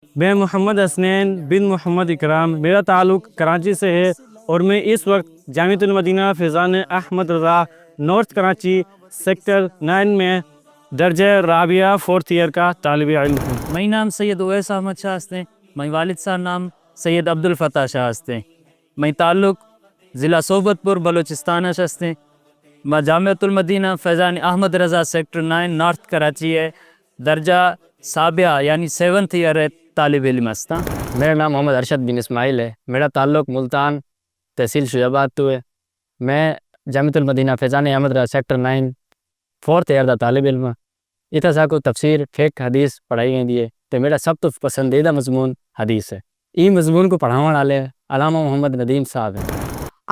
میں محمد حسنین بن محمد اکرام، میرا تعلق کراچی سے ہے اور میں اس وقت جامعۃ المدینہ فیضان احمد رضا نارتھ کراچی سیکٹر 9 میں درجہ رابعہ 4th ایئر کا طالب علم ہوں۔ میں نام سید اویس احمد شاہ ہستے، میں والد صاحب نام سید عبدالفتح شاہ ہستے، میں تعلق ضلع صحبت پور بلوچستان ہستے، میں جامعۃ المدینہ فیضان احمد رضا سیکٹر 9 نارتھ کراچی ہے درجہ سابعہ یعنی 7th ایئر طالب علم ہستا۔ میرا نام محمد ارشد بن اسماعیل ہے، میرا تعلق ملتان تحصیل شعیب آباد تو ہے۔ میں جامعۃ المدینہ فیضان Ahmad Raza sector 9 4th year دا طالب علم ہاں۔ اتنا سا کو تفسیر فقہ حدیث پڑھائی گئی ہے تو میرا سب تو پسندیدہ مضمون حدیث ہے۔ ای مضمون کو پڑھانے والے علامہ محمد ندیم صاحب ہیں۔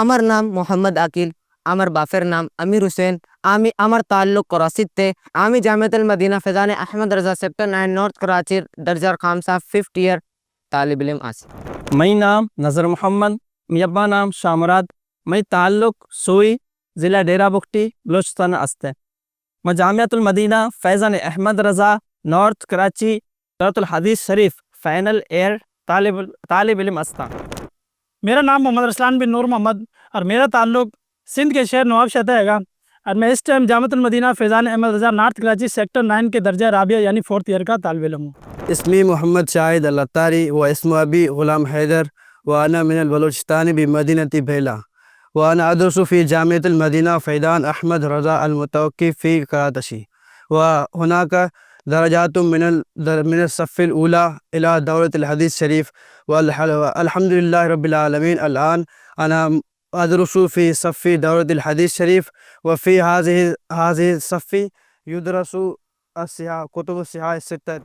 আমার নাম মোহাম্মদ আকিল, আমার বাপের নাম আমির হোসেন, আমার তাল্লুক করাচিত তে। আমি জামিয়াতুল মদিনা ফেজানে আহমদ রাজা সেক্টর 9 নর্থ করাচির দরজার খামসা 5th ইয়ার তালিব ইলম আছি। میں نام نظر محمد، می ابا نام شاہ مراد، میں تعلق سوئی ضلع ڈیرہ بگٹی بلوچستان است ہے۔ میں جامعۃ المدینہ فیضان احمد رضا نارتھ کراچی دارت الحدیث شریف فائنل ایئر طالب علم ہستاں۔ میرا نام محمد رسلان بن نور محمد اور میرا تعلق سندھ کے شہر نواب شاہ ہے گا، اور میں اس ٹائم جامعۃ المدینہ فیضان احمد رضا نارتھ کراچی سیکٹر 9 کے درجہ رابعہ یعنی 4th ایئر کا طالب علم ہوں۔ اسمی محمد شاہد العطاری و اسم ابی غلام حیدر وانا من البلوچستان بمدینة بھیلا وانا ادرس في جامعة المدینہ فیضان احمد رضا المتوقف في کراچی وهناك درجات من الصف الأولى إلى دورة الحديث الشريف والحمد لله رب العالمين. الآن أنا أدرس في صف دورة الحديث الشريف، وفي هذه الصف يدرس كتب الصحاح الستة.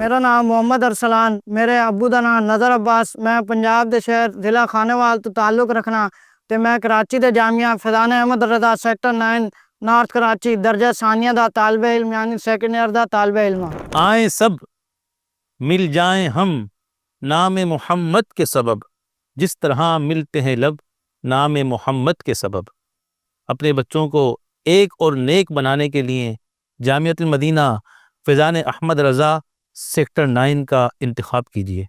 میرا نام محمد ارسلان، میرے ابو دا نام نظر عباس، میں پنجاب دے شہر ضلع خانےوال تو تعلق رکھنا تے میں کراچی دے جامعہ فیضان احمد رضا سیکٹر 9 نارتھ کراچی درجہ ثانیہ دا طالب علم یعنی 2nd ایئر دا طالب علم ہاں۔ آئیں سب مل جائیں ہم نام محمد کے سبب، جس طرح ملتے ہیں لب نام محمد کے سبب۔ اپنے بچوں کو ایک اور نیک بنانے کے لیے جامعۃ المدینہ فیضان احمد رضا سیکٹر 9 کا انتخاب کیجیے۔